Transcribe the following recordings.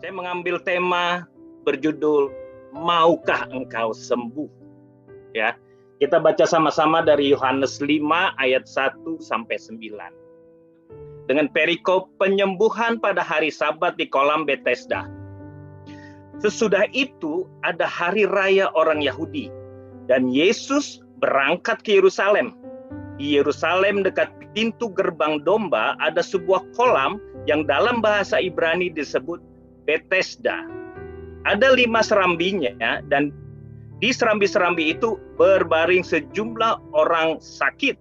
Saya mengambil tema berjudul Maukah Engkau Sembuh? Ya. Kita baca sama-sama dari Yohanes 5 ayat 1 sampai 9. Dengan perikop penyembuhan pada hari Sabat di kolam Bethesda. Sesudah itu ada hari raya orang Yahudi dan Yesus berangkat ke Yerusalem. Di Yerusalem dekat pintu gerbang domba ada sebuah kolam yang dalam bahasa Ibrani disebut Bethesda. Ada 5 serambinya dan di serambi-serambi itu berbaring sejumlah orang sakit.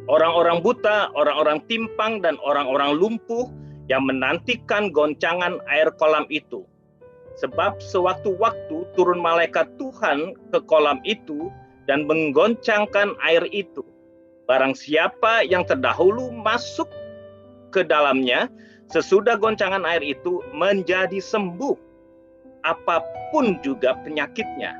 Orang-orang buta, orang-orang timpang, dan orang-orang lumpuh yang menantikan goncangan air kolam itu. Sebab sewaktu-waktu turun malaikat Tuhan ke kolam itu dan menggoncangkan air itu. Barang siapa yang terdahulu masuk ke dalamnya, sesudah goncangan air itu menjadi sembuh, apapun juga penyakitnya.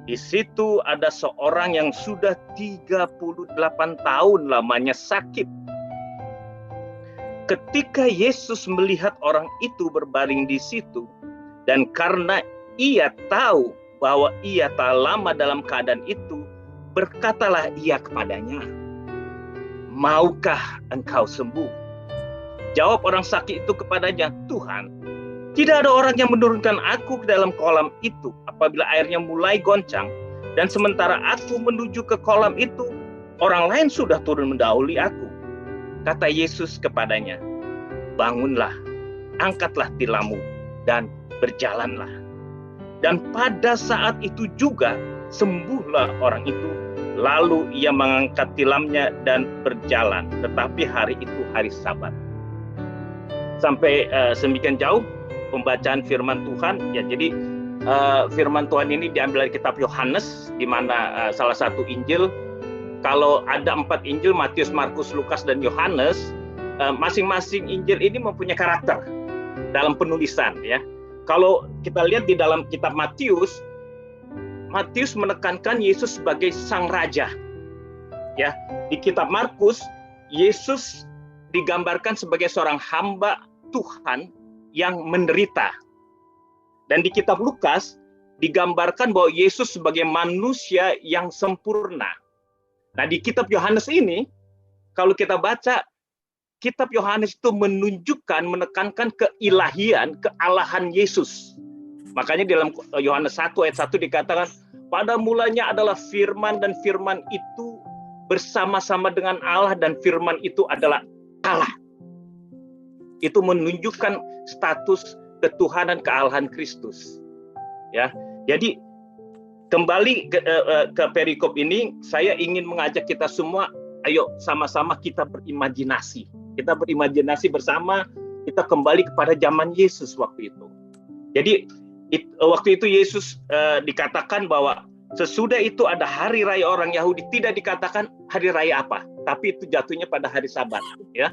Di situ ada seorang yang sudah 38 tahun lamanya sakit. Ketika Yesus melihat orang itu berbaring di situ, dan karena ia tahu bahwa ia telah lama dalam keadaan itu, berkatalah ia kepadanya, "Maukah engkau sembuh?" Jawab orang sakit itu kepadanya, "Tuhan, tidak ada orang yang menurunkan aku ke dalam kolam itu apabila airnya mulai goncang, dan sementara aku menuju ke kolam itu, orang lain sudah turun mendahului aku." Kata Yesus kepadanya, "Bangunlah, angkatlah tilammu, dan berjalanlah." Dan pada saat itu juga sembuhlah orang itu. Lalu ia mengangkat tilamnya dan berjalan. Tetapi hari itu hari Sabat. Sampai semikian jauh pembacaan firman Tuhan. Ya, jadi firman Tuhan ini diambil dari kitab Yohanes, di mana salah satu Injil. Kalau ada 4 Injil, Matius, Markus, Lukas, dan Yohanes, masing-masing Injil ini mempunyai karakter dalam penulisan. Ya, kalau kita lihat di dalam kitab Matius menekankan Yesus sebagai sang raja. Ya, di kitab Markus, Yesus digambarkan sebagai seorang hamba Tuhan yang menderita. Dan di kitab Lukas digambarkan bahwa Yesus sebagai manusia yang sempurna. Nah, di kitab Yohanes ini, kalau kita baca, kitab Yohanes itu menekankan keilahian, kealahan Yesus. Makanya dalam Yohanes 1 ayat 1 dikatakan, pada mulanya adalah firman, dan firman itu bersama-sama dengan Allah, dan firman itu adalah Allah. Itu menunjukkan status ketuhanan, kealahan Kristus. Ya, jadi kembali ke perikop ini, saya ingin mengajak kita semua, ayo sama-sama kita berimajinasi. Kita berimajinasi bersama, kita kembali kepada zaman Yesus waktu itu. Jadi waktu itu Yesus dikatakan bahwa sesudah itu ada hari raya orang Yahudi, tidak dikatakan hari raya apa, tapi itu jatuhnya pada hari Sabat. Ya,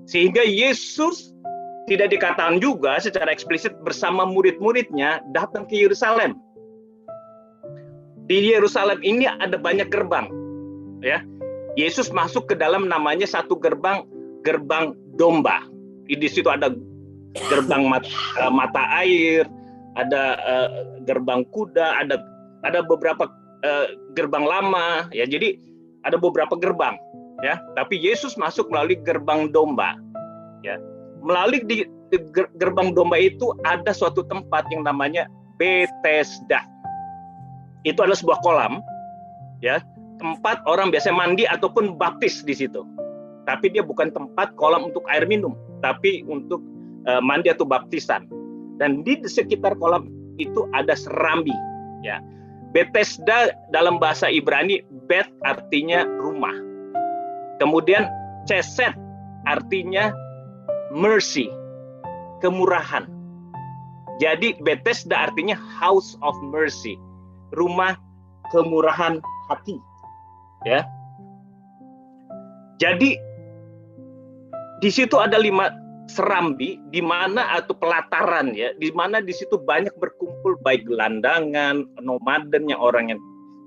sehingga Yesus tidak dikatakan juga secara eksplisit bersama murid-muridnya datang ke Yerusalem. Di Yerusalem ini ada banyak gerbang. Ya, Yesus masuk ke dalam namanya satu gerbang domba. Di situ ada gerbang mata air, ada gerbang kuda, ada beberapa gerbang lama. Ya, jadi ada beberapa gerbang. Ya, tapi Yesus masuk melalui gerbang domba. Ya. Melalui di gerbang domba itu ada suatu tempat yang namanya Bethesda. Itu adalah sebuah kolam, ya, tempat orang biasa mandi ataupun baptis di situ. Tapi dia bukan tempat kolam untuk air minum, tapi untuk mandi atau baptisan. Dan di sekitar kolam itu ada serambi. Ya, Bethesda dalam bahasa Ibrani, Bet artinya rumah. Kemudian Chesed artinya mercy, kemurahan. Jadi Bethesda artinya house of mercy, rumah kemurahan hati. Ya. Jadi di situ ada 5 serambi, di mana atau pelataran, ya, di mana di situ banyak berkumpul baik gelandangan, nomaden, yang orang yang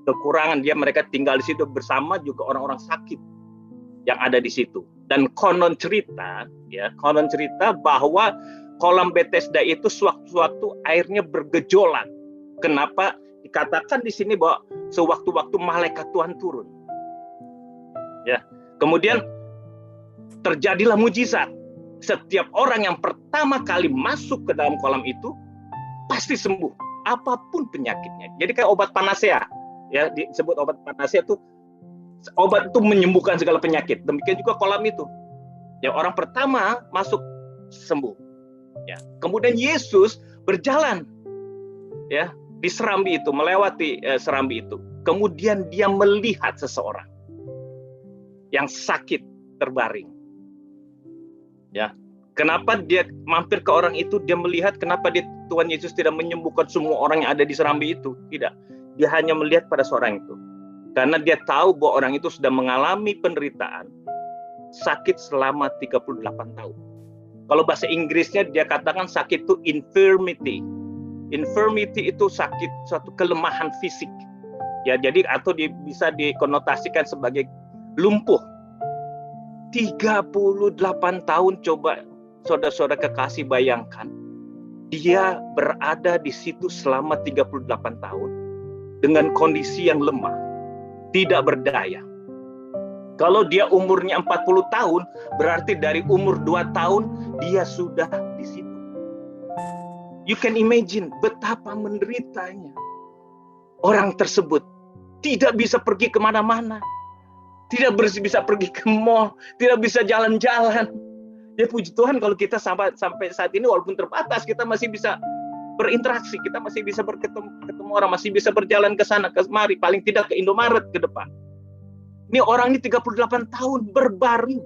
kekurangan, mereka tinggal di situ bersama juga orang-orang sakit yang ada di situ. Dan konon cerita bahwa kolam Bethesda itu sewaktu-waktu airnya bergejolak. Kenapa? Dikatakan di sini bahwa sewaktu-waktu malaikat Tuhan turun. Ya. Kemudian terjadilah mujizat. Setiap orang yang pertama kali masuk ke dalam kolam itu pasti sembuh, apapun penyakitnya. Jadi kayak obat panacea, ya disebut obat panacea itu, obat itu menyembuhkan segala penyakit. Demikian juga kolam itu. Ya, orang pertama masuk sembuh. Ya. Kemudian Yesus berjalan, ya, di serambi itu, melewati serambi itu. Kemudian dia melihat seseorang yang sakit terbaring. Ya, kenapa dia mampir ke orang itu? Dia melihat kenapa Tuhan Yesus tidak menyembuhkan semua orang yang ada di serambi itu. Tidak, dia hanya melihat pada seorang itu. Karena dia tahu bahwa orang itu sudah mengalami penderitaan sakit selama 38 tahun. Kalau bahasa Inggrisnya dia katakan sakit itu infirmity. Infirmity itu sakit, suatu kelemahan fisik. Ya, jadi atau bisa dikonotasikan sebagai lumpuh. 38 tahun, coba saudara-saudara kekasih bayangkan. Dia berada di situ selama 38 tahun dengan kondisi yang lemah, tidak berdaya. Kalau dia umurnya 40 tahun, berarti dari umur 2 tahun dia sudah di situ. You can imagine betapa menderitanya. Orang tersebut tidak bisa pergi kemana-mana. Tidak bisa pergi ke mall, tidak bisa jalan-jalan. Ya puji Tuhan kalau kita sampai saat ini walaupun terbatas, kita masih bisa berinteraksi, kita masih bisa ketemu orang, masih bisa berjalan ke sana ke mari, paling tidak ke Indomaret ke depan. Ini orang ini 38 tahun berbaring.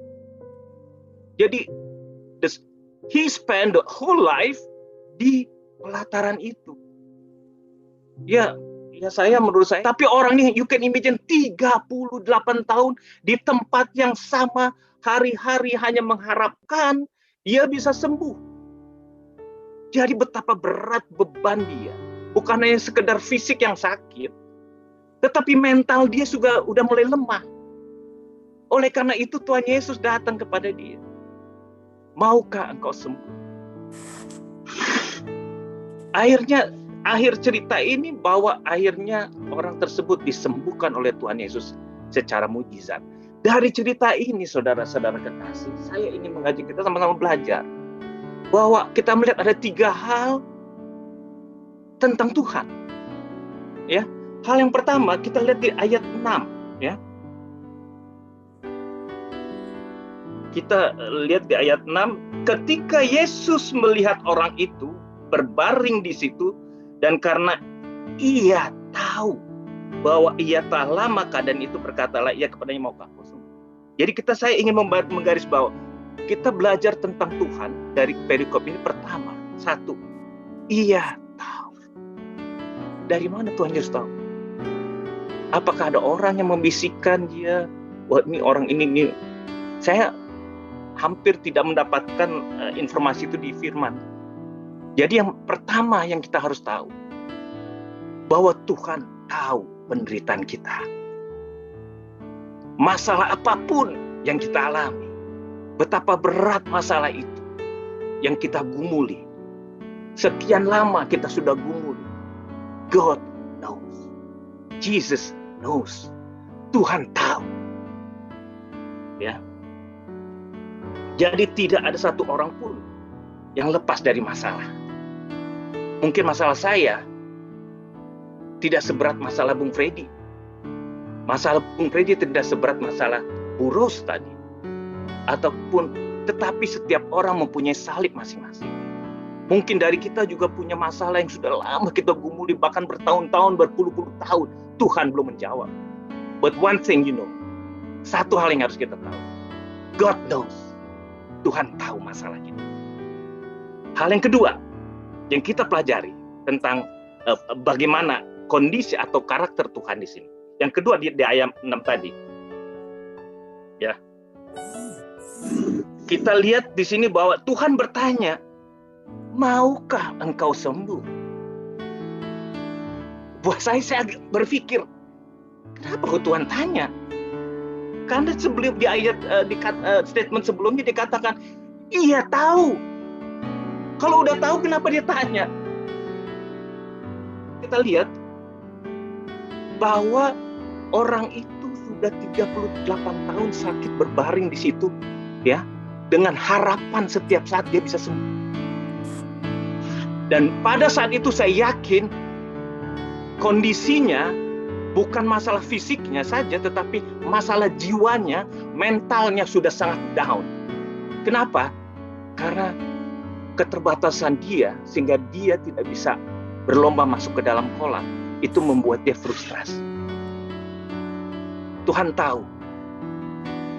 Jadi he spend the whole life di pelataran itu. Ya menurut saya, tapi orang ini you can imagine 38 tahun di tempat yang sama, hari-hari hanya mengharapkan dia bisa sembuh. Jadi betapa berat beban dia. Bukan hanya sekedar fisik yang sakit, tetapi mental dia juga udah mulai lemah. Oleh karena itu Tuhan Yesus datang kepada dia. Maukah engkau sembuh? Akhir cerita ini bahwa akhirnya orang tersebut disembuhkan oleh Tuhan Yesus secara mujizat. Dari cerita ini, saudara-saudara kekasih, saya ingin mengajak kita sama-sama belajar bahwa kita melihat ada 3 hal tentang Tuhan. Ya, hal yang pertama kita lihat di ayat 6, ya. Kita lihat di ayat 6, ketika Yesus melihat orang itu berbaring di situ, dan karena ia tahu bahwa ia telah lama keadaan itu, berkatalah ia kepadanya, maukah kau sembuh? Jadi saya ingin menggarisbawahi, kita belajar tentang Tuhan dari perikop ini. Pertama, 1, ia tahu. Dari mana Tuhan Yesus tahu? Apakah ada orang yang membisikkan dia, wah ini orang ini. Saya hampir tidak mendapatkan informasi itu di firman. Jadi yang pertama yang kita harus tahu, bahwa Tuhan tahu penderitaan kita. Masalah apapun yang kita alami, betapa berat masalah itu yang kita gumuli. Sekian lama kita sudah gumuli. God knows. Jesus knows. Tuhan tahu. Ya. Jadi tidak ada satu orang pun yang lepas dari masalah. Mungkin masalah saya tidak seberat masalah Bung Freddy. Masalah Bung Freddy tidak seberat masalah Bu Ros tadi. Tetapi setiap orang mempunyai salib masing-masing. Mungkin dari kita juga punya masalah yang sudah lama kita gumuli, bahkan bertahun-tahun, berpuluh-puluh tahun. Tuhan belum menjawab. But one thing satu hal yang harus kita tahu. God knows. Tuhan tahu masalah kita. Hal yang kedua yang kita pelajari tentang bagaimana kondisi atau karakter Tuhan di sini. Yang kedua di ayat 6 tadi. Ya. Kita lihat di sini bahwa Tuhan bertanya, maukah engkau sembuh? Buat saya berpikir, kenapa kok Tuhan tanya? Karena sebelum di ayat statement sebelumnya dikatakan, ia tahu. Kalau udah tahu, kenapa dia tanya? Kita lihat bahwa orang itu sudah 38 tahun sakit berbaring di situ, ya, dengan harapan setiap saat dia bisa sembuh. Dan pada saat itu saya yakin kondisinya bukan masalah fisiknya saja, tetapi masalah jiwanya, mentalnya sudah sangat down. Kenapa? Karena keterbatasan dia, sehingga dia tidak bisa berlomba masuk ke dalam kolam. Itu membuat dia frustrasi. Tuhan tahu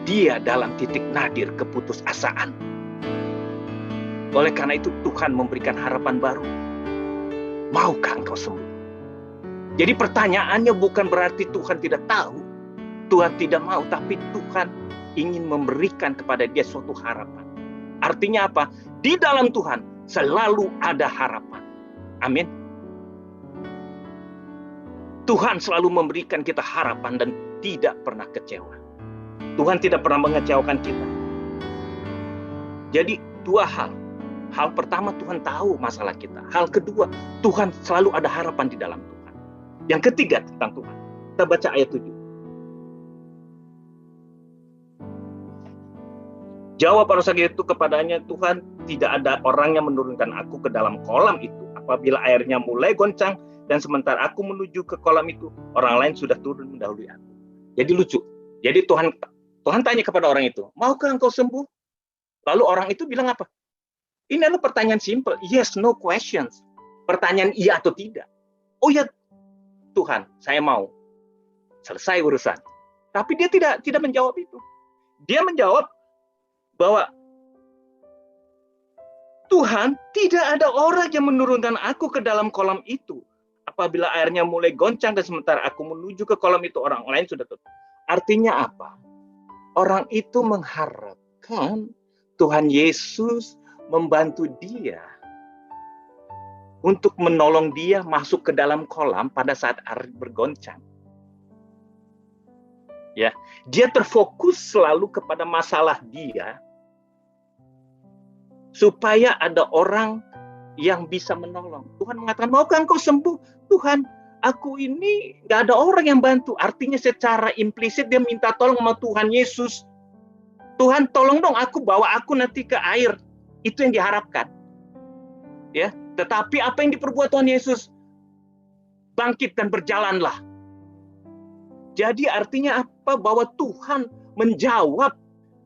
dia dalam titik nadir keputusasaan. Oleh karena itu Tuhan memberikan harapan baru. Maukah engkau sembuh? Jadi pertanyaannya bukan berarti Tuhan tidak tahu, Tuhan tidak mau, tapi Tuhan ingin memberikan kepada dia suatu harapan. Artinya apa? Di dalam Tuhan selalu ada harapan. Amin. Tuhan selalu memberikan kita harapan dan tidak pernah kecewa. Tuhan tidak pernah mengecewakan kita. Jadi dua hal. Hal pertama, Tuhan tahu masalah kita. Hal kedua, Tuhan selalu ada harapan di dalam Tuhan. Yang ketiga tentang Tuhan. Kita baca ayat 7. Jawab orang sakit itu kepadanya, Tuhan, tidak ada orang yang menurunkan aku ke dalam kolam itu. Apabila airnya mulai goncang, dan sementara aku menuju ke kolam itu, orang lain sudah turun mendahului aku. Jadi lucu. Jadi Tuhan tanya kepada orang itu, maukah engkau sembuh? Lalu orang itu bilang apa? Ini adalah pertanyaan simple. Yes, no questions. Pertanyaan iya atau tidak. Oh ya, Tuhan, saya mau. Selesai urusan. Tapi dia tidak menjawab itu. Dia menjawab bahwa Tuhan, tidak ada orang yang menurunkan aku ke dalam kolam itu. Apabila airnya mulai goncang dan sementara aku menuju ke kolam itu, orang lain sudah tutup. Artinya apa? Orang itu mengharapkan Tuhan Yesus membantu dia untuk menolong dia masuk ke dalam kolam pada saat air bergoncang. Ya, dia terfokus selalu kepada masalah dia supaya ada orang yang bisa menolong. Tuhan mengatakan, maukah engkau sembuh? Tuhan, aku ini gak ada orang yang bantu. Artinya secara implisit dia minta tolong sama Tuhan Yesus. Tuhan, tolong dong aku, bawa aku nanti ke air. Itu yang diharapkan. Ya, tetapi apa yang diperbuat Tuhan Yesus? Bangkit dan berjalanlah. Jadi artinya apa? Bahwa Tuhan menjawab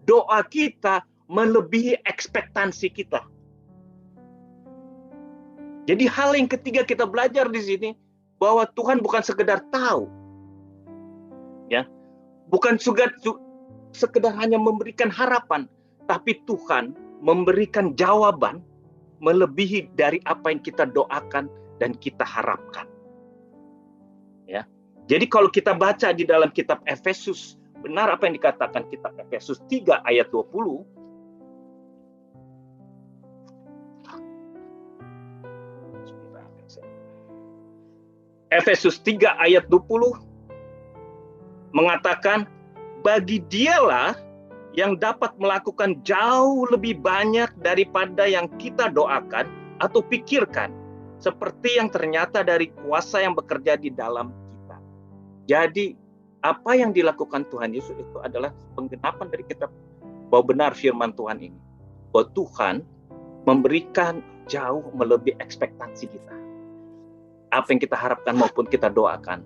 doa kita melebihi ekspektasi kita. Jadi hal yang ketiga kita belajar di sini, bahwa Tuhan bukan sekedar tahu, ya, bukan sekedar hanya memberikan harapan, tapi Tuhan memberikan jawaban melebihi dari apa yang kita doakan dan kita harapkan. Ya, jadi kalau kita baca di dalam kitab Efesus, benar apa yang dikatakan kitab Efesus 3 ayat 20. Efesus 3 ayat 20 mengatakan, bagi dialah yang dapat melakukan jauh lebih banyak daripada yang kita doakan atau pikirkan, seperti yang ternyata dari kuasa yang bekerja di dalam kita. Jadi apa yang dilakukan Tuhan Yesus itu adalah penggenapan dari kitab, bahwa benar firman Tuhan ini, bahwa Tuhan memberikan jauh melebihi ekspektasi kita. Apa yang kita harapkan maupun kita doakan.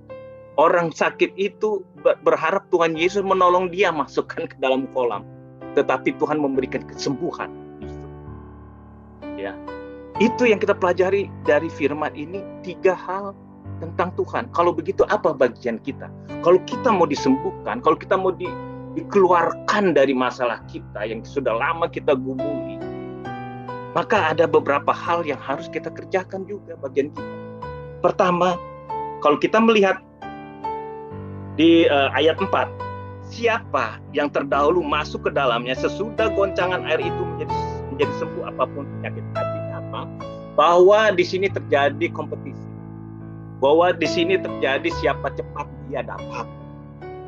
Orang sakit itu berharap Tuhan Yesus menolong dia masukkan ke dalam kolam. Tetapi Tuhan memberikan kesembuhan. Ya, itu yang kita pelajari dari firman ini, 3 hal tentang Tuhan. Kalau begitu apa bagian kita? Kalau kita mau disembuhkan, kalau kita mau dikeluarkan dari masalah kita yang sudah lama kita gumuli, maka ada beberapa hal yang harus kita kerjakan juga bagian kita. Pertama, kalau kita melihat di ayat 4, siapa yang terdahulu masuk ke dalamnya sesudah goncangan air itu menjadi sembuh apapun penyakit. Artinya apa? Bahwa di sini terjadi kompetisi. Bahwa di sini terjadi siapa cepat dia dapat.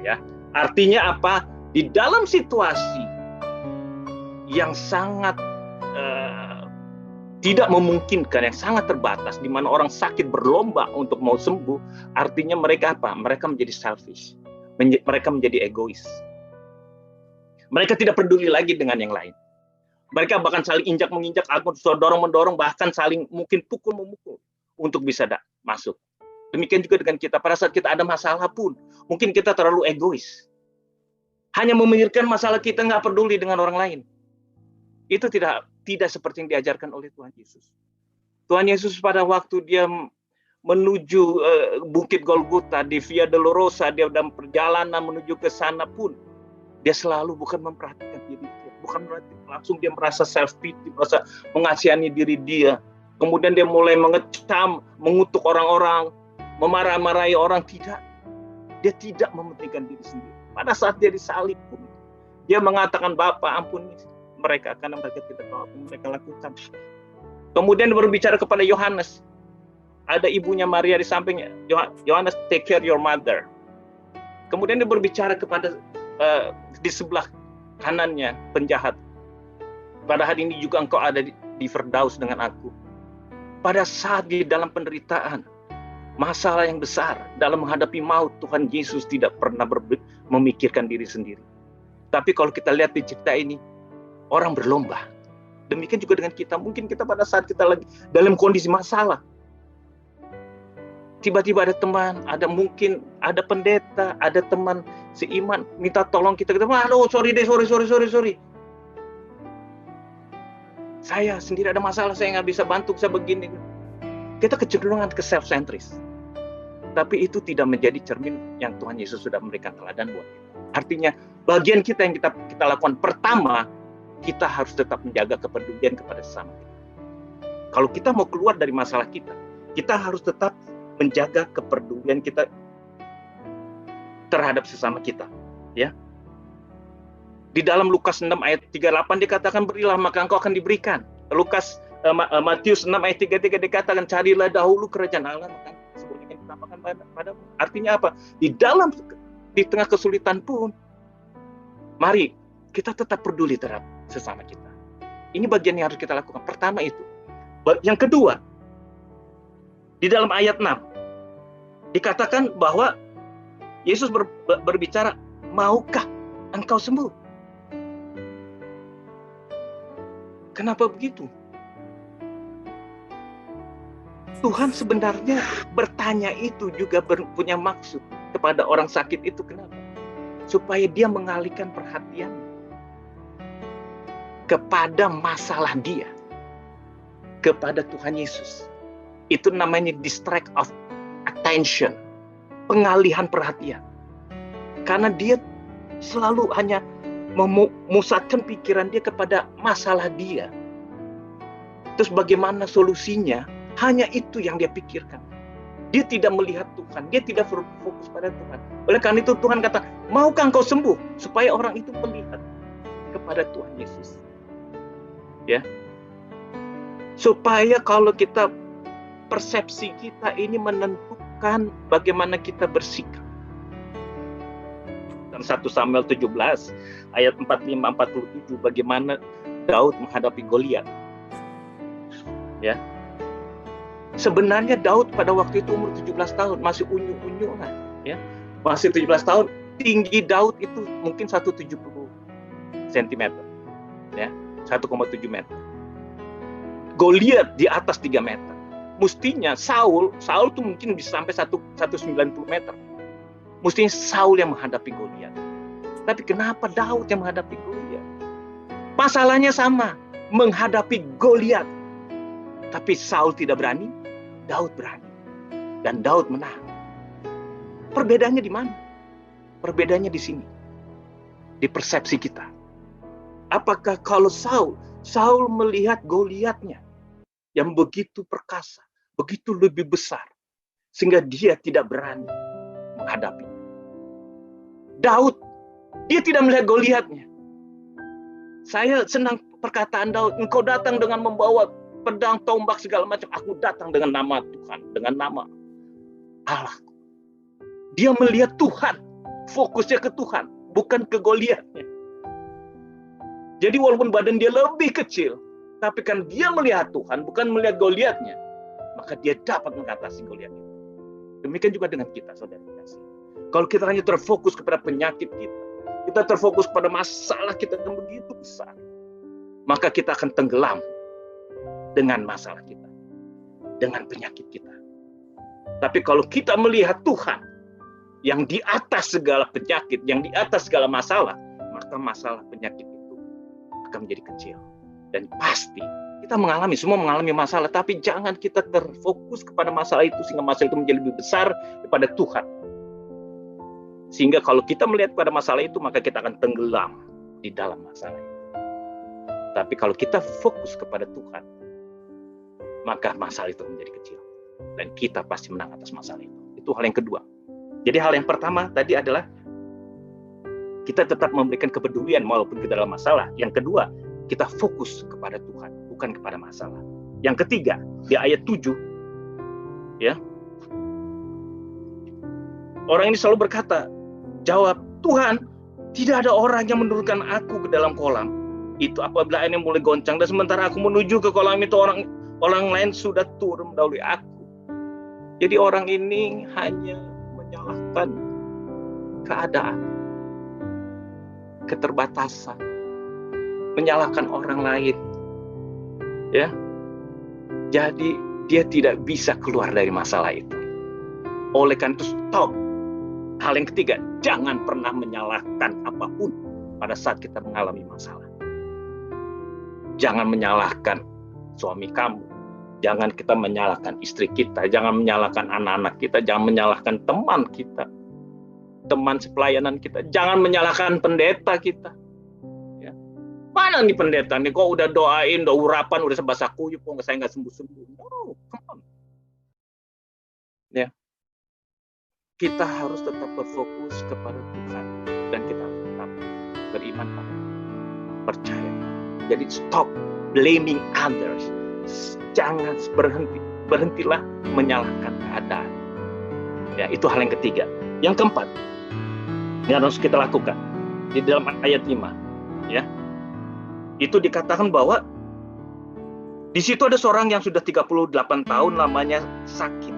Ya, artinya apa? Di dalam situasi yang sangat tidak memungkinkan, yang sangat terbatas, di mana orang sakit berlomba untuk mau sembuh, artinya mereka apa? Mereka menjadi selfish, mereka menjadi egois. Mereka tidak peduli lagi dengan yang lain. Mereka bahkan saling injak-menginjak, dorong-mendorong, bahkan saling mungkin pukul-memukul untuk bisa masuk. Demikian juga dengan kita, pada saat kita ada masalah pun, mungkin kita terlalu egois. Hanya memikirkan masalah kita, nggak peduli dengan orang lain. Itu tidak seperti yang diajarkan oleh Tuhan Yesus. Tuhan Yesus pada waktu dia menuju Bukit Golgota, di Via Dolorosa, dia dalam perjalanan menuju ke sana pun, dia selalu bukan memperhatikan diri dia, bukan langsung dia merasa self-pity, merasa mengasihani diri dia. Kemudian dia mulai mengecam, mengutuk orang-orang, memarah-marahi orang. Tidak. Dia tidak mementingkan diri sendiri. Pada saat dia disalib pun, dia mengatakan, Bapa, ampuni mereka karena mereka tidak tahu apa yang mereka lakukan. Kemudian berbicara kepada Yohanes, ada ibunya Maria di sampingnya. Yohanes, take care your mother. Kemudian dia berbicara kepada di sebelah kanannya penjahat, pada hari ini juga engkau ada di Firdaus dengan aku. Pada saat di dalam penderitaan, masalah yang besar dalam menghadapi maut, Tuhan Yesus tidak pernah memikirkan diri sendiri. Tapi kalau kita lihat di cerita ini, orang berlomba. Demikian juga dengan kita. Mungkin kita pada saat kita lagi dalam kondisi masalah, tiba-tiba ada teman, mungkin ada pendeta, ada teman seiman minta tolong kita. Aduh, sorry. Saya sendiri ada masalah, saya nggak bisa bantu, saya begini. Kita kecenderungan ke self-centris. Tapi itu tidak menjadi cermin yang Tuhan Yesus sudah memberikan teladan buat kita. Artinya, bagian kita yang kita lakukan pertama, kita harus tetap menjaga kepedulian kepada sesama kita. Kalau kita mau keluar dari masalah kita harus tetap menjaga kepedulian kita terhadap sesama kita, ya. Di dalam Lukas 6 ayat 38 dikatakan, berilah maka engkau akan diberikan. Matius 6 ayat 33 dikatakan, carilah dahulu kerajaan Allah, maka semuanya akan ditambahkan padamu. Artinya apa? Di tengah kesulitan pun, mari kita tetap peduli terhadap sesama kita. Ini bagian yang harus kita lakukan. Pertama itu. Yang kedua, di dalam ayat 6 dikatakan bahwa Yesus berbicara, maukah engkau sembuh? Kenapa begitu? Tuhan sebenarnya bertanya itu juga punya maksud kepada orang sakit itu. Kenapa? Supaya dia mengalihkan perhatian kepada masalah dia, kepada Tuhan Yesus. Itu namanya distract of attention, pengalihan perhatian. Karena dia selalu hanya memusatkan pikiran dia kepada masalah dia. Terus bagaimana solusinya? Hanya itu yang dia pikirkan. Dia tidak melihat Tuhan, dia tidak fokus pada Tuhan. Oleh karena itu Tuhan kata, maukah engkau sembuh? Supaya orang itu melihat kepada Tuhan Yesus. Ya. Supaya kalau kita, persepsi kita ini menentukan bagaimana kita bersikap. Dan 1 Samuel 17 ayat 45-47 bagaimana Daud menghadapi Goliat. Ya. Sebenarnya Daud pada waktu itu umur 17 tahun, masih unyu-unyu lah, ya. Masih 17 tahun, tinggi Daud itu mungkin 170 cm. Ya, 1,7 meter. Goliat di atas 3 meter. Mestinya Saul tuh mungkin bisa sampai 190 meter. Mestinya Saul yang menghadapi Goliat. Tapi kenapa Daud yang menghadapi Goliat? Masalahnya sama, menghadapi Goliat. Tapi Saul tidak berani, Daud berani. Dan Daud menang. Perbedaannya di mana? Perbedaannya di sini. Di persepsi kita. Apakah kalau Saul melihat Goliatnya yang begitu perkasa, begitu lebih besar, sehingga dia tidak berani menghadapi. Daud, dia tidak melihat Goliatnya. Saya senang perkataan Daud, engkau datang dengan membawa pedang, tombak, segala macam. Aku datang dengan nama Tuhan, dengan nama Allah. Dia melihat Tuhan, fokusnya ke Tuhan, bukan ke Goliatnya. Jadi walaupun badan dia lebih kecil, Tapi kan dia melihat Tuhan, bukan melihat Goliatnya, maka dia dapat mengatasi Goliat itu. Demikian juga dengan kita, saudara kasih. Kalau kita hanya terfokus kepada penyakit kita terfokus pada masalah kita yang begitu besar, maka kita akan tenggelam dengan masalah kita, dengan penyakit kita. Tapi kalau kita melihat Tuhan yang di atas segala penyakit, yang di atas segala masalah, maka masalah penyakit itu akan menjadi kecil. Dan pasti kita semua mengalami masalah, tapi jangan kita terfokus kepada masalah itu sehingga masalah itu menjadi lebih besar daripada Tuhan. Sehingga kalau kita melihat pada masalah itu, maka kita akan tenggelam di dalam masalah itu. Tapi kalau kita fokus kepada Tuhan, maka masalah itu menjadi kecil. Dan kita pasti menang atas masalah itu. Itu hal yang kedua. Jadi hal yang pertama tadi adalah kita tetap memberikan kepedulian walaupun kita dalam masalah. Yang kedua, kita fokus kepada Tuhan, bukan kepada masalah. Yang ketiga, di ayat 7, ya, orang ini selalu berkata, jawab, Tuhan, tidak ada orang yang menurunkan aku ke dalam kolam. Itu apabila airnya mulai goncang, dan sementara aku menuju ke kolam itu, orang lain sudah turun mendahului aku. Jadi orang ini hanya menyalahkan keadaan, keterbatasan, menyalahkan orang lain, ya. Jadi dia tidak bisa keluar dari masalah itu. Oleh karena itu stop. Hal yang ketiga, jangan pernah menyalahkan apapun pada saat kita mengalami masalah. Jangan menyalahkan suami kamu, jangan kita menyalahkan istri kita, jangan menyalahkan anak-anak kita, jangan menyalahkan teman kita, teman sepelayanan kita, jangan menyalahkan pendeta kita. Mana nih pendeta nih, kok udah doain, udah urapan, udah sebasa kuyup, kok saya nggak sembuh-sembuh. No, come on. Ya, kita harus tetap berfokus kepada Tuhan dan kita tetap beriman pada, percaya. Jadi stop blaming others. Jangan berhentilah menyalahkan keadaan. Ya, itu hal yang ketiga. Yang keempat, yang harus kita lakukan di dalam ayat 5, ya. Itu dikatakan bahwa di situ ada seorang yang sudah 38 tahun namanya sakit.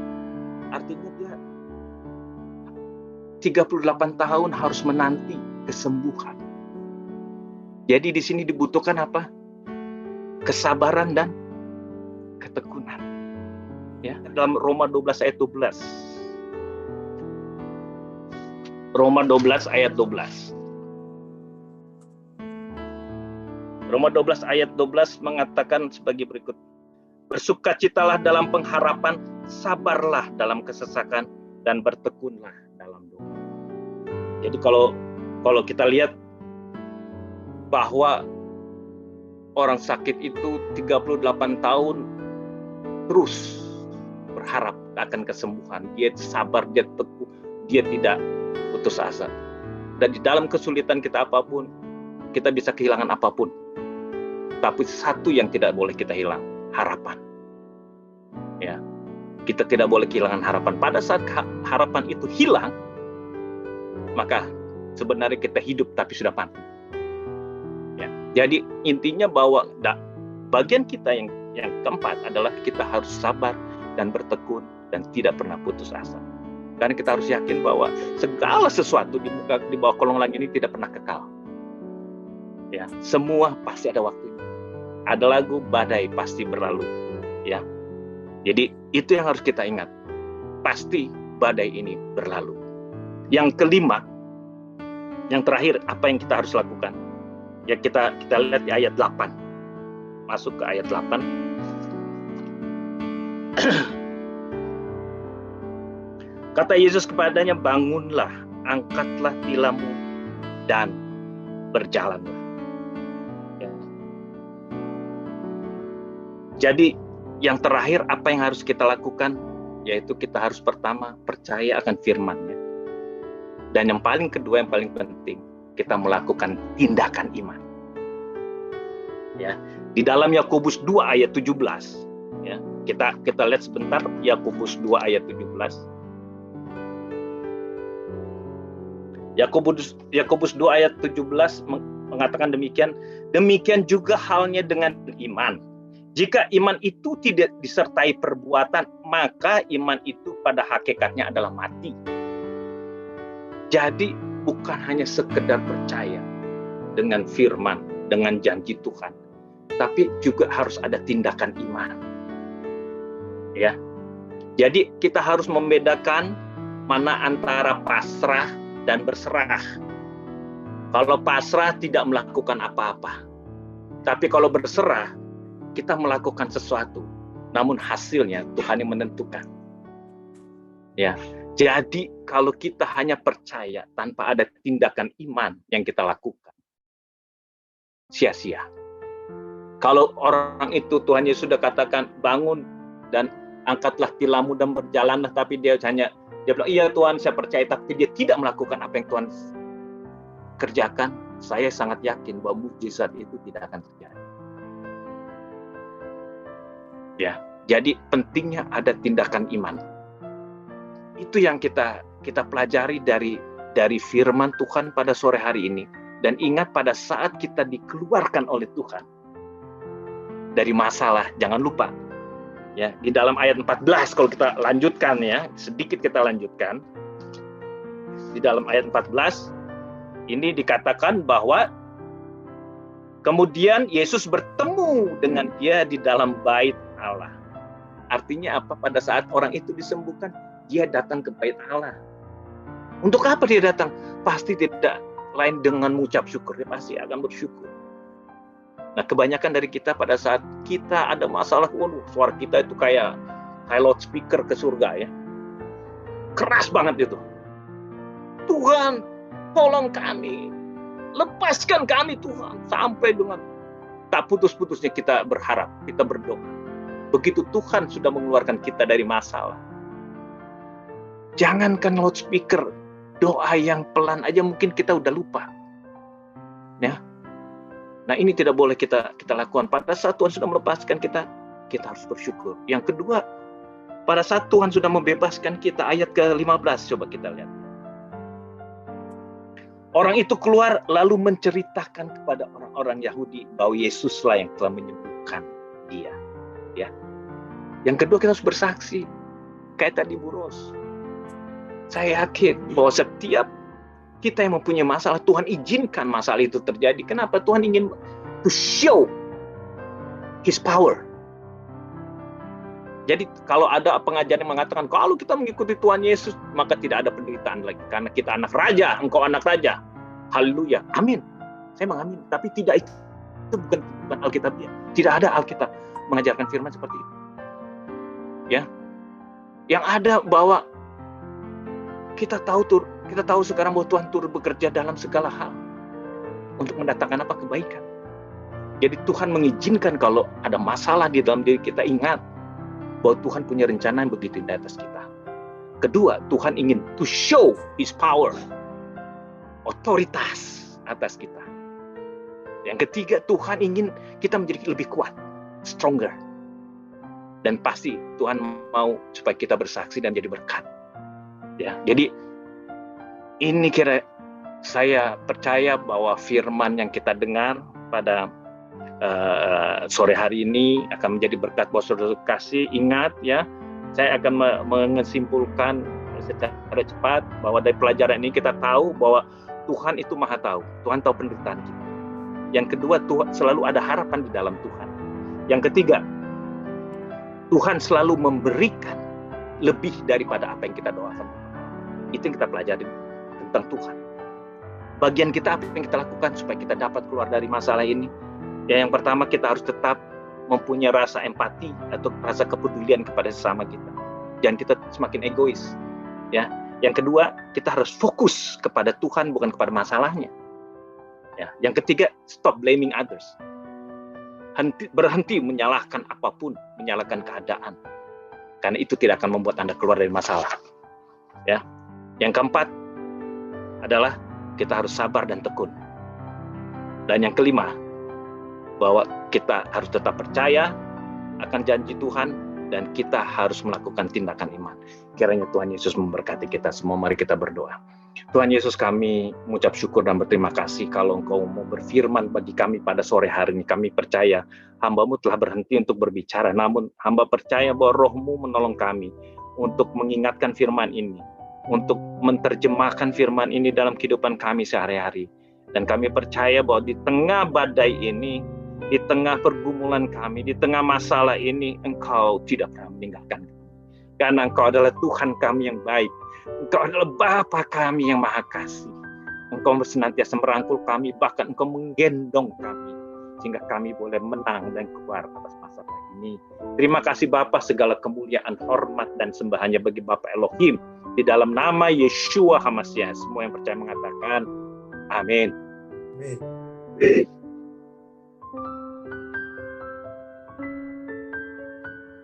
Artinya dia 38 tahun harus menanti kesembuhan. Jadi di sini dibutuhkan apa? Kesabaran dan ketekunan. Ya, dalam Roma 12 ayat 12. Roma 12 ayat 12. Roma 12 ayat 12 mengatakan sebagai berikut. Bersukacitalah dalam pengharapan, sabarlah dalam kesesakan, dan bertekunlah dalam doa. Jadi kalau kita lihat bahwa orang sakit itu 38 tahun terus berharap akan kesembuhan. Dia sabar, dia teguh, dia tidak putus asa. Dan di dalam kesulitan kita apapun, kita bisa kehilangan apapun. Tapi satu yang tidak boleh kita hilang, harapan. Ya, kita tidak boleh kehilangan harapan. Pada saat harapan itu hilang, maka sebenarnya kita hidup tapi sudah mati. Ya, jadi intinya bahwa bagian kita yang keempat adalah kita harus sabar dan bertekun dan tidak pernah putus asa. Karena kita harus yakin bahwa segala sesuatu di bawah kolong langit ini tidak pernah kekal. Ya, semua pasti ada waktunya. Ada lagu badai pasti berlalu, ya. Jadi itu yang harus kita ingat. Pasti badai ini berlalu. Yang kelima, yang terakhir, apa yang kita harus lakukan? Ya kita lihat di ayat 8. Masuk ke ayat 8. Kata Yesus kepadanya, bangunlah, angkatlah tilammu dan berjalanlah. Jadi yang terakhir apa yang harus kita lakukan? Yaitu kita harus pertama percaya akan firman-Nya. Dan yang paling kedua, yang paling penting, kita melakukan tindakan iman. Ya, di dalam Yakobus 2 ayat 17, ya, kita lihat sebentar Yakobus 2 ayat 17. Yakobus 2 ayat 17 mengatakan demikian juga halnya dengan iman. Jika iman itu tidak disertai perbuatan, maka iman itu pada hakikatnya adalah mati. Jadi bukan hanya sekedar percaya dengan firman, dengan janji Tuhan, tapi juga harus ada tindakan iman. Ya. Jadi kita harus membedakan mana antara pasrah dan berserah. Kalau pasrah tidak melakukan apa-apa. Tapi kalau berserah, kita melakukan sesuatu, namun hasilnya Tuhan yang menentukan. Ya, jadi kalau kita hanya percaya tanpa ada tindakan iman yang kita lakukan, sia-sia. Kalau orang itu Tuhan Yesus sudah katakan bangun dan angkatlah tilammu dan berjalanlah, tapi dia bilang iya Tuhan saya percaya, tapi dia tidak melakukan apa yang Tuhan kerjakan, saya sangat yakin bahwa mujizat itu tidak akan terjadi. Ya, jadi pentingnya ada tindakan iman. Itu yang kita pelajari dari firman Tuhan pada sore hari ini. Dan ingat pada saat kita dikeluarkan oleh Tuhan dari masalah, jangan lupa ya, di dalam ayat 14 kalau kita lanjutkan ya, sedikit kita lanjutkan. Di dalam ayat 14 ini dikatakan bahwa kemudian Yesus bertemu dengan dia di dalam bait Allah. Artinya apa? Pada saat orang itu disembuhkan, dia datang ke bait Allah. Untuk apa dia datang? Pasti tidak lain dengan mengucap syukur. Dia pasti akan bersyukur. Nah, kebanyakan dari kita pada saat kita ada masalah, suara kita itu kayak loudspeaker ke surga ya. Keras banget itu. Tuhan, tolong kami. Lepaskan kami Tuhan. Sampai dengan tak putus-putusnya kita berharap, kita berdoa. Begitu Tuhan sudah mengeluarkan kita dari masalah. Jangankan loudspeaker, doa yang pelan aja mungkin kita udah lupa. Ya. Nah, ini tidak boleh kita lakukan. Pada saat Tuhan sudah melepaskan kita harus bersyukur. Yang kedua, pada saat Tuhan sudah membebaskan kita, ayat ke-15 coba kita lihat. Orang itu keluar lalu menceritakan kepada orang-orang Yahudi bahwa Yesuslah yang telah menyembuhkan dia. Ya. Yang kedua, kita harus bersaksi. Kayak tadi Bu Ros. Saya yakin bahwa setiap kita yang mempunyai masalah, Tuhan izinkan masalah itu terjadi. Kenapa? Tuhan ingin to show His power. Jadi kalau ada pengajaran yang mengatakan, kalau kita mengikuti Tuhan Yesus, maka tidak ada penderitaan lagi. Karena kita anak raja, engkau anak raja. Haleluya. Amin. Saya mengamin. Tapi tidak, itu bukan Alkitabnya. Tidak ada Alkitab mengajarkan firman seperti itu. Ya, yang ada bahwa kita tahu sekarang bahwa Tuhan turut bekerja dalam segala hal untuk mendatangkan apa? Kebaikan. Jadi Tuhan mengizinkan kalau ada masalah di dalam diri kita, ingat bahwa Tuhan punya rencana yang begitu di atas kita. Kedua, Tuhan ingin to show His power, otoritas atas kita. Yang ketiga, Tuhan ingin kita menjadi lebih kuat, stronger. Dan pasti Tuhan mau supaya kita bersaksi dan jadi berkat. Ya, jadi ini saya percaya bahwa firman yang kita dengar pada sore hari ini akan menjadi berkat buat saudara kasih. Ingat ya, saya akan menyimpulkan secara cepat bahwa dari pelajaran ini kita tahu bahwa Tuhan itu maha tahu. Tuhan tahu penderitaan kita. Yang kedua, Tuhan selalu ada harapan di dalam Tuhan. Yang ketiga, Tuhan selalu memberikan lebih daripada apa yang kita doakan. Itu yang kita pelajari tentang Tuhan. Bagian kita apa yang kita lakukan supaya kita dapat keluar dari masalah ini? Ya, yang pertama, kita harus tetap mempunyai rasa empati atau rasa kepedulian kepada sesama kita. Jangan kita semakin egois. Ya. Yang kedua, kita harus fokus kepada Tuhan bukan kepada masalahnya. Ya. Yang ketiga, stop blaming others. Berhenti menyalahkan apapun, menyalahkan keadaan. Karena itu tidak akan membuat Anda keluar dari masalah. Ya. Yang keempat adalah kita harus sabar dan tekun. Dan yang kelima, bahwa kita harus tetap percaya akan janji Tuhan dan kita harus melakukan tindakan iman. Kiranya Tuhan Yesus memberkati kita semua. Mari kita berdoa. Tuhan Yesus, kami mengucap syukur dan berterima kasih kalau Engkau mau berfirman bagi kami pada sore hari ini. Kami percaya hamba-Mu telah berhenti untuk berbicara, namun hamba percaya bahwa Roh-Mu menolong kami untuk mengingatkan firman ini, untuk menerjemahkan firman ini dalam kehidupan kami sehari-hari. Dan kami percaya bahwa di tengah badai ini, di tengah pergumulan kami, di tengah masalah ini, Engkau tidak pernah meninggalkan kami. Karena Engkau adalah Tuhan kami yang baik. Engkau adalah Bapa kami yang Maha Kasih. Engkau senantiasa merangkul kami, bahkan Engkau menggendong kami, sehingga kami boleh menang dan keluar atas masalah ini. Terima kasih Bapa, segala kemuliaan, hormat, dan sembahannya bagi Bapa Elohim. Di dalam nama Yeshua HaMashiach, semua yang percaya mengatakan, amin. Amin.